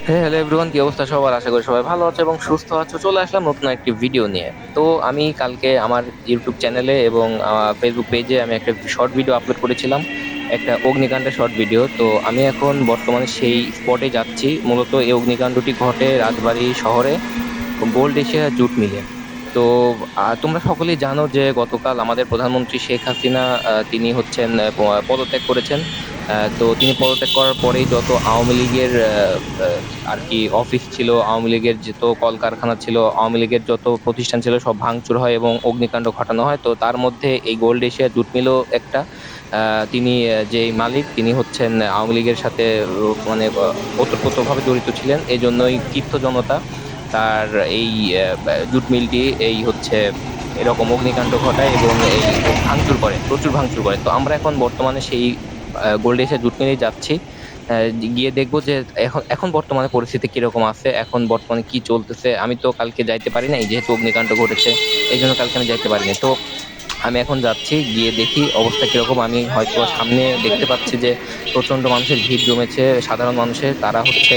Hello everyone, কি অবস্থা সবার? আশা করি সবাই ভালো আছে এবং সুস্থ আছো। চলে আসলাম নতুন একটি ভিডিও নিয়ে। তো আমি কালকে আমার ইউটিউব চ্যানেলে এবং ফেসবুক পেজে আমি একটা শর্ট ভিডিও আপলোড করেছিলাম, একটা অগ্নিকাণ্ডের শর্ট ভিডিও। তো আমি এখন বর্তমানে সেই স্পটে যাচ্ছি। মূলত এই অগ্নিকাণ্ডটি ঘটে রাজবাড়ী শহরে, গোল্ড এশিয়া জুট মিলে। তো তোমরা সকলেই জানো যে গতকাল আমাদের প্রধানমন্ত্রী শেখ হাসিনা তিনি হচ্ছেন পদত্যাগ করেছেন। তো তিনি পদত্যাগ করার পরেই যত আওয়ামী লীগের আর কি অফিস ছিল, আওয়ামী লীগের যত কলকারখানা ছিল, আওয়ামী লীগের যত প্রতিষ্ঠান ছিল সব ভাঙচুর হয় এবং অগ্নিকাণ্ড ঘটানো হয়। তো তার মধ্যে এই গোল্ড এশিয়া জুট মিলও একটা। তিনি যে মালিক তিনি হচ্ছেন আওয়ামী লীগের সাথে মানে ওতপ্রোতভাবে জড়িত ছিলেন। এই জন্যই ক্ষিপ্ত জনতা তার এই জুট মিলটি এই হচ্ছে এরকম অগ্নিকাণ্ড ঘটায় এবং এই ভাঙচুর করে, প্রচুর ভাঙচুর করে। তো আমরা এখন বর্তমানে সেই গোল্ড এশিয়া জুট মিলেই যাচ্ছি। গিয়ে দেখবো যে এখন এখন বর্তমানে পরিস্থিতি কিরকম আছে, এখন বর্তমানে কি চলতেছে। আমি তো কালকে যাইতে পারি নাই যেহেতু অগ্নিকাণ্ড ঘটেছে, এই জন্য কালকে আমি যাইতে পারিনি। তো আমি এখন যাচ্ছি, গিয়ে দেখি অবস্থা কিরকম। আমি হয়তো সামনে দেখতে পাচ্ছি যে প্রচন্ড মানুষের ভিড় জমেছে, সাধারণ মানুষের। তারা হচ্ছে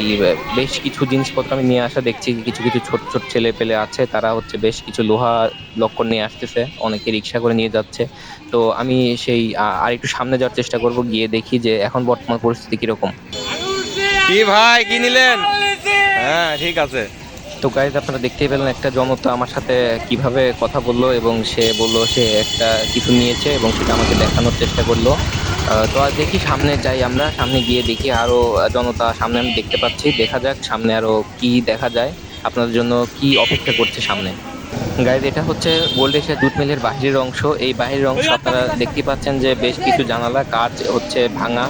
এই বেশ কিছু জিনিসপত্র আমি নিয়ে আসা দেখছি, কিছু কিছু ছোট ছোট ছেলে পেলে আছে, তারা হচ্ছে বেশ কিছু লোহা লক্কর নিয়ে আসতেছে, অনেকে রিক্সা করে নিয়ে যাচ্ছে। তো আমি সেই আর একটু সামনে যাওয়ার চেষ্টা করব, গিয়ে দেখি যে এখন বর্তমান পরিস্থিতি কিরকম। কি ভাই কি নিলেন? হ্যাঁ ঠিক আছে। তো গাইজ, আপনারা দেখতেই পেলেন একটা জনতা আমার সাথে কিভাবে কথা বললো এবং সে বলল সে একটা কিছু নিয়েছে এবং সেটা আমাকে দেখানোর চেষ্টা করলো। তো আর দেখি, সামনে যাই, আমরা সামনে গিয়ে দেখি আরো জনতা সামনে আমি দেখতে পাচ্ছি। দেখা যাক সামনে আরো কি দেখা যায়, আপনাদের জন্য কি অপেক্ষা করছে সামনে। গাইজ, এটা হচ্ছে গোল্ড এশিয়া জুট মিলের বাহিরের অংশ। এই বাহিরের অংশ আপনারা দেখতে পাচ্ছেন যে বেশ কিছু জানালা কাঁচ হচ্ছে ভাঙা।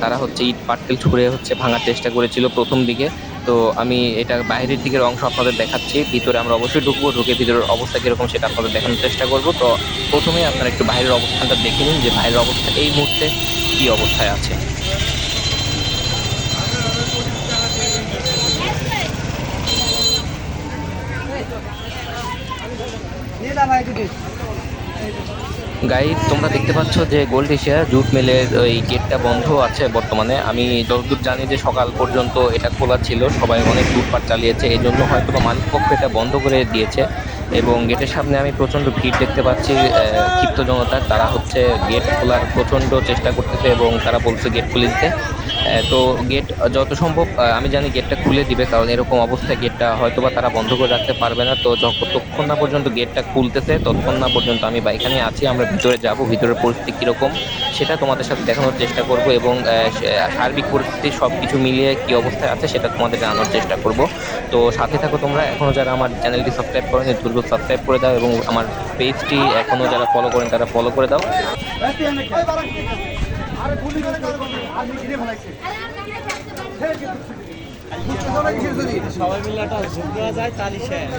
তারা হচ্ছে ইট পাটকেল ছুঁড়ে হচ্ছে ভাঙার চেষ্টা করেছিল প্রথম দিকে। তো আমি এটা বাইরের দিকের অংশ আপনাদের দেখাচ্ছি, ভিতরে আমরা অবশ্যই ঢুকবো, ঢুকে ভিতরের অবস্থা কিরকম সেটা আপনাদের দেখানোর চেষ্টা করব। তো প্রথমে আপনারা একটু বাইরের অবস্থানটা দেখে নিন যে বাইরের অবস্থা এই মুহূর্তে কি অবস্থায় আছে। গাইজ, তোমরা দেখতে পাচ্ছ যে গোল্ড এশিয়া জুট মিলের ওই গেটটা বন্ধ আছে বর্তমানে। আমি যতদূর জানি যে সকাল পর্যন্ত এটা খোলা ছিল, সবাই অনেক লুটপাট চালিয়েছে, এই জন্য হয়তো বা মালিক পক্ষ এটা বন্ধ করে দিয়েছে। এবং গেটের সামনে আমি প্রচন্ড ভিড় দেখতে পাচ্ছি, ক্ষিপ্ত জনতার। তারা হচ্ছে গেট খোলার প্রচন্ড চেষ্টা করতেছে এবং তারা বলছে গেট খুলে দিতে। তো গেট যত সম্ভব আমি জানি গেটটা খুলে দিবে, কারণ এরকম অবস্থায় গেটটা হয়তো বা তারা বন্ধ করে রাখতে পারবে না। তো যতক্ষণ না পর্যন্ত গেটটা খুলতেছে ততক্ষণ না পর্যন্ত আমি বা এখানে আছি, আমরা ভিতরে যাব, ভিতরের পরিস্থিতি কিরকম সেটা তোমাদের সাথে দেখানোর চেষ্টা করব এবং সার্বিক পরিস্থিতি সবকিছু মিলিয়ে কি অবস্থায় আছে সেটা তোমাদের জানানোর চেষ্টা করব। তো সাথে থাকো তোমরা। এখনো যারা আমার চ্যানেলটি সাবস্ক্রাইব করেনি দ্রুত সাবস্ক্রাইব করে দাও এবং আমার পেজটি এখনো যারা ফলো করেন তারা ফলো করে দাও। সবাই মিলে একটা ঝোঁক দেওয়া যায় তালি শেষ।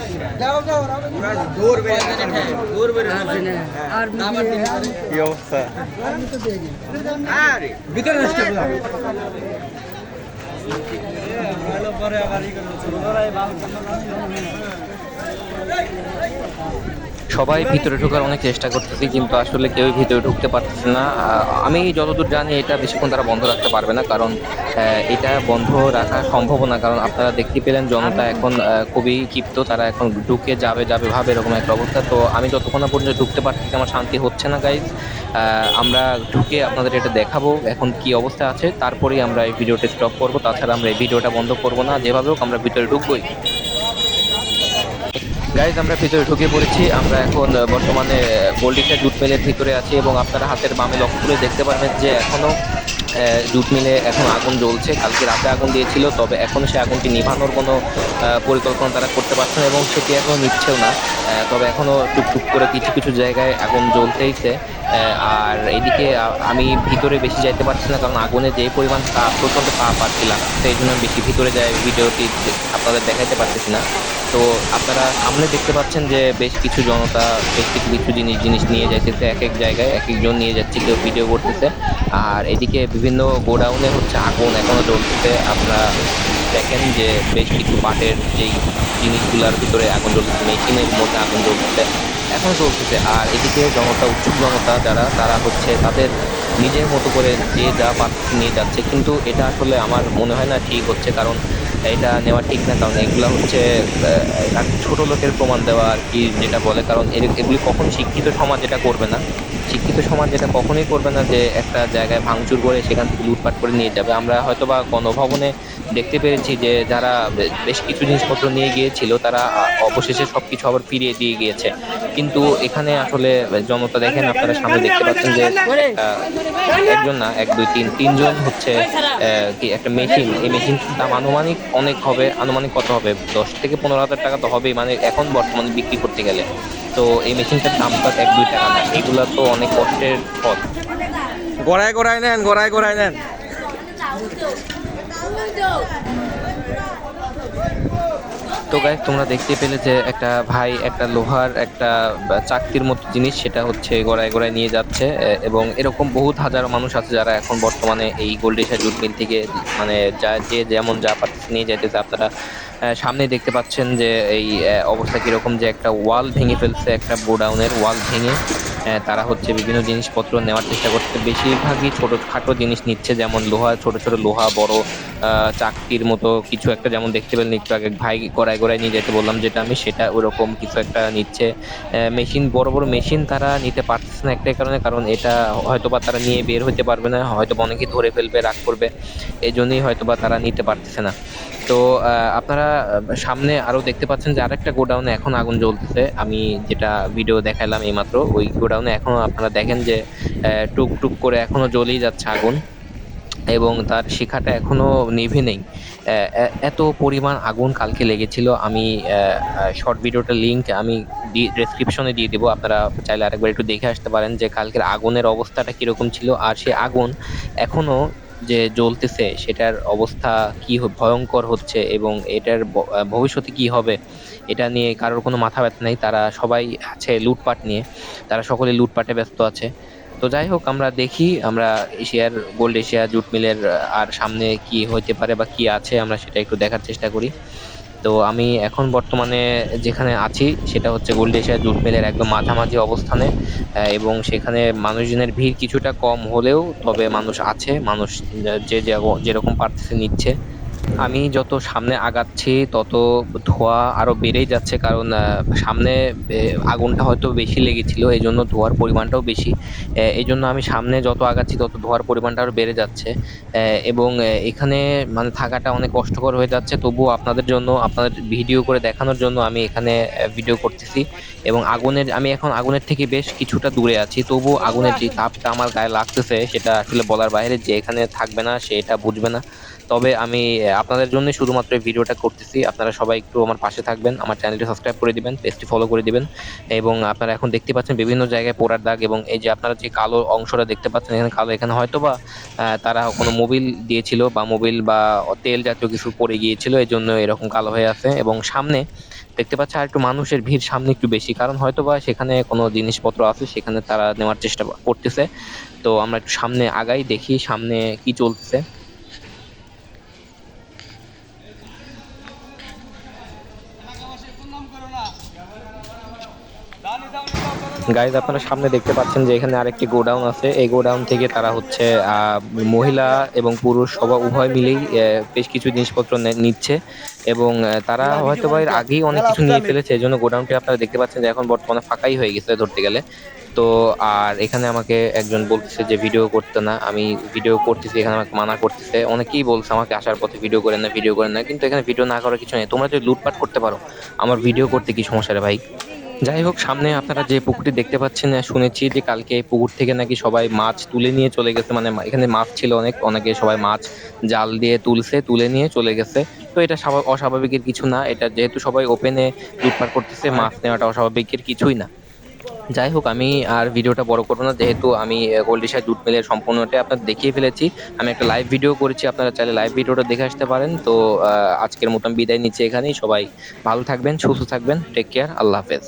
দৌড় বেড়ে দৌড় বেড়ে আর কি অবস্থা? আরে ভিতরে আসতে পরে আবার ই সবাই ভিতরে ঢোকার অনেক চেষ্টা করতেছি, কিন্তু আসলে কেউই ভিতরে ঢুকতে পারতেছে না। আমি যতদূর জানি এটা বেশিক্ষণ তারা বন্ধ রাখতে পারবে না, কারণ এটা বন্ধ রাখা সম্ভব না। কারণ আপনারা দেখতে পেলেন জনতা এখন খুবই ক্ষিপ্ত, তারা এখন ঢুকে যাবে যাবে ভাবে এরকম একটা অবস্থা। তো আমি যতক্ষণ না পর্যন্ত ঢুকতে পারতেছি আমার শান্তি হচ্ছে না গাইজ। আমরা ঢুকে আপনাদের এটা দেখাবো এখন কি অবস্থা আছে, তারপরেই আমরা এই ভিডিওটা স্টপ করবো। তাছাড়া আমরা এই ভিডিওটা বন্ধ করবো না, যেভাবে হোক আমরা ভিতরে ঢুকবোই। গাইজ, আমরা ভিতরে ঢুকে পড়েছি। আমরা এখন বর্তমানে গোল্ড এশিয়া জুট মিলের ভিতরে আছি এবং আপনারা হাতের বামে লক্ষ্য করে দেখতে পারবেন যে এখনো জুট মিলে এখন আগুন জ্বলছে। কালকে রাতে আগুন দিয়েছিল, তবে এখন সে আগুনটি নিভানোর কোনো পরিকল্পনা তারা করতে পারছে না এবং সেটি এখনো নিচ্ছেও না। তবে এখনো টুকটুক করে কিছু কিছু জায়গায় আগুন জ্বলতেইছে। আর এদিকে আমি ভিতরে বেশি যাইতে পারছি না, কারণ আগুনে যে পরিমাণ তাপ, প্রচণ্ড তাপ আর কি লাগছে, এই জন্য আমি বেশি ভিতরে যাই ভিডিওটি আপনাদের দেখাইতে পারতেছি না। তো আপনারা সামনে দেখতে পাচ্ছেন যে বেশ কিছু জনতা বেশ কিছু কিছু জিনিস জিনিস নিয়ে যাইতেছে, এক এক জায়গায় এক একজন নিয়ে যাচ্ছে, কেউ ভিডিও করতেছে। আর এদিকে বিভিন্ন গোডাউনে হচ্ছে আগুন এখনো জ্বলতেছে। আপনারা দেখেন যে বেশ কিছু পাটের যেই জিনিসগুলোর ভিতরে আগুন জ্বলতেছে, মেশিনের মধ্যে আগুন জ্বলতেছে, এখনো চলতেছে। আর এদিকে জনতা, উৎসুক জনতা যারা, তারা হচ্ছে তাদের নিজের মতো করে যে যা পাচ্ছে নিয়ে যাচ্ছে, কিন্তু এটা আসলে আমার মনে হয় না ঠিক হচ্ছে। কারণ এটা নেওয়া ঠিক না, কারণ এগুলা হচ্ছে আর ছোট লোকের প্রমাণ দেওয়া আর কি যেটা বলে। কারণ এগুলি কখনো শিক্ষিত সমাজ এটা করবে না। শিক্ষিত সমাজ এটা কখনোই করবে না যে একটা জায়গায় ভাঙচুর করে সেখান থেকে লুটপাট করে নিয়ে যাবে। আমরা হয়তোবা গণভবনে দেখতে পেরেছি যে যারা বেশ কিছু জিনিসপত্র নিয়ে গিয়েছিল তারা অবশেষে সবকিছু আবার ফিরিয়ে দিয়ে গিয়েছে। কিন্তু এখানে আসলে জনতা দেখেন, আপনারা সামনে দেখতে পাচ্ছেন যে একজন না, এক দুই তিনজন হচ্ছে কি একটা মেশিন, এই মেশিনটার দাম আনুমানিক অনেক হবে। আনুমানিক কত হবে, 10 থেকে 15 হাজার টাকা তো হবেই, মানে এখন বর্তমানে বিক্রি করতে গেলে। তো এই মেশিনটার দাম তো 1-2 টাকা না, এগুলা তো অনেক কষ্টের পথ। গড়ায় গড়ায় নেন, গড়ায় গড়ায় নেন। তো গাইস, তোমরা দেখতে পেলে যে একটা ভাই একটা লোহার একটা চাকতির মতো জিনিস, সেটা হচ্ছে গড়ায় গড়ায় নিয়ে যাচ্ছে। এবং এরকম বহুত হাজারো মানুষ আছে যারা এখন বর্তমানে এই গোল্ডেশা জুট মিল থেকে মানে যে যেমন যা পারতেছে নিয়ে যাইতেছে। আপনারা সামনে দেখতে পাচ্ছেন যে এই অবস্থা কিরকম, যে একটা ওয়াল ভেঙে ফেলছে, একটা গোডাউনের ওয়াল ভেঙে তারা হচ্ছে বিভিন্ন জিনিসপত্র নেওয়ার চেষ্টা করছে। বেশিরভাগই ছোটখাটো জিনিস নিচ্ছে, যেমন লোহা, ছোট ছোট লোহা, বড় চাকতির মতো কিছু একটা, যেমন দেখতে পেলেন একটু আগে ভাই গড়ায় গড়ায় নিয়ে যেতে বললাম যেটা আমি, সেটা ওরকম কিছু একটা নিচ্ছে। মেশিন, বড় বড় মেশিন তারা নিতে পারতেছে না একটাই কারণে, কারণ এটা হয়তোবা তারা নিয়ে বের হতে পারবে না, হয়তোবা অনেকে ধরে ফেলবে, রাগ করবে, এই জন্যই হয়তোবা তারা নিতে পারতেছে না। তো আপনারা সামনে আরো দেখতে পাচ্ছেন যে আরেকটা গোডাউনে এখন আগুন জ্বলতেছে। আমি যেটা ভিডিও দেখালাম এইমাত্র, ওই গোডাউনে এখনো আপনারা দেখেন যে টুক টুক করে এখনো জ্বলেই যাচ্ছে আগুন, এবং তার শিখাটা এখনো নিভে নেই। এত পরিমাণ আগুন কালকে লেগেছিল। আমি শর্ট ভিডিওটার লিংক আমি ডেসক্রিপশনে দিয়ে দেবো, আপনারা চাইলে আরেকবার একটু দেখে আসতে পারেন যে কালকের আগুনের অবস্থাটা কীরকম ছিল। আর সে আগুন এখনো যে জ্বলতেছে সেটার অবস্থা কি ভয়ঙ্কর হচ্ছে, এবং এটার ভবিষ্যতে কি হবে এটা নিয়ে কারোর কোনো মাথা ব্যথা নেই। তারা সবাই আছে লুটপাট নিয়ে, তারা সকলে লুটপাটে ব্যস্ত আছে। তো যাই হোক, আমরা দেখি আমরা গোল্ড এশিয়া জুট মিলের আর সামনে কি হইতে পারে বা কি আছে, আমরা সেটা একটু দেখার চেষ্টা করি। তো আমি এখন বর্তমানে যেখানে আছি সেটা হচ্ছে গোল্ড এশিয়া জুট মিলের একদম মাঝামাঝি অবস্থানে, এবং সেখানে মানুষজনের ভিড় কিছুটা কম হলেও তবে মানুষ আছে, মানুষ যেরকম পারতেছে নিচ্ছে। আমি যত সামনে আগাচ্ছি তত ধোঁয়া আরো বেড়েই যাচ্ছে, কারণ সামনে আগুনটা হয়তো বেশি লেগেছিল, এই জন্য ধোঁয়ার পরিমাণটাও বেশি। এই জন্য আমি সামনে যত আগাচ্ছি তত ধোঁয়ার পরিমাণটা আরো বেড়ে যাচ্ছে। এবং এখানে মানে থাকাটা অনেক কষ্টকর হয়ে যাচ্ছে। তবুও আপনাদের জন্য, আপনাদের ভিডিও করে দেখানোর জন্য আমি এখানে ভিডিও করতেছি। এবং আমি এখন আগুনের থেকে বেশ কিছুটা দূরে আছি, তবুও আগুনের যে তাপটা আমার গায়ে লাগতেছে সেটা আসলে বলার বাইরে। যে এখানে থাকবে না সে এটা বুঝবে না। তবে আমি আপনাদের জন্য শুধুমাত্র এই ভিডিওটা করতেছি। আপনারা সবাই একটু আমার পাশে থাকবেন, আমার চ্যানেলটি সাবস্ক্রাইব করে দিবেন, পেজটি ফলো করে দিবেন। এবং আপনারা এখন দেখতে পাচ্ছেন বিভিন্ন জায়গায় পোড়ার দাগ, এবং এই যে আপনারা যে কালো অংশটা দেখতে পাচ্ছেন এখানে কালো, এখানে হয়তোবা তারা কোনো মোবিল দিয়েছিল বা মোবিল বা তেল জাতীয় কিছু পড়ে গিয়েছিল, এই জন্য এরকম কালো হয়ে আছে। এবং সামনে দেখতে পাচ্ছি আর একটু মানুষের ভিড় সামনে একটু বেশি, কারণ হয়তোবা সেখানে কোনো জিনিসপত্র আছে, সেখানে তারা নেওয়ার চেষ্টা করতেছে। তো আমরা একটু সামনে আগাই, দেখি সামনে কি চলতেছে। গাইজ, আপনারা সামনে দেখতে পাচ্ছেন যে এখানে আরেকটি গোডাউন আছে। এই গোডাউন থেকে তারা হচ্ছে মহিলা এবং পুরুষ সবাই উভয় মিলেই বেশ কিছু জিনিসপত্র নিচ্ছে, এবং তারা হয়তো বা এর আগেই অনেক কিছু নিয়ে ফেলেছে। এই জন্য গোডাউনটি আপনারা দেখতে পাচ্ছেন যে এখন বর্তমানে ফাঁকাই হয়ে গেছে ধরতে গেলে। তো আর এখানে আমাকে একজন বলতেছে যে ভিডিও করতে না, আমি ভিডিও করতেছি, এখানে আমাকে মানা করতেছে। অনেকেই বলছে আমাকে আসার পথে ভিডিও করেন না, ভিডিও করেন না, কিন্তু এখানে ভিডিও না করার কিছু নেই। তোমরা যদি লুটপাট করতে পারো, আমার ভিডিও করতে কি সমস্যা রে ভাই? যাই হোক, সামনে আপনারা যে পুকুরটি দেখতে পাচ্ছেন, শুনেছি যে কালকে এই পুকুর থেকে নাকি সবাই মাছ তুলে নিয়ে চলে গেছে। মানে এখানে মাছ ছিল অনেকে সবাই মাছ জাল দিয়ে তুলে নিয়ে চলে গেছে। তো এটা অস্বাভাবিকের কিছু না, এটা যেহেতু সবাই ওপেনে লুটপাট করতেছে, মাছ নেওয়াটা অস্বাভাবিকের কিছুই না। যাই হোক, আমি আর ভিডিওটা বড় করবো না, যেহেতু আমি গোল্ডিশা জুট মিলের সম্পূর্ণটা আপনাদের দেখিয়ে ফেলেছি। আমি একটা লাইভ ভিডিও করেছি, আপনারা চাইলে লাইভ ভিডিওটা দেখে আসতে পারেন। তো আজকের মতন বিদায় নিচ্ছি এখানেই। সবাই ভালো থাকবেন, সুস্থ থাকবেন, টেক কেয়ার, আল্লাহ হাফেজ।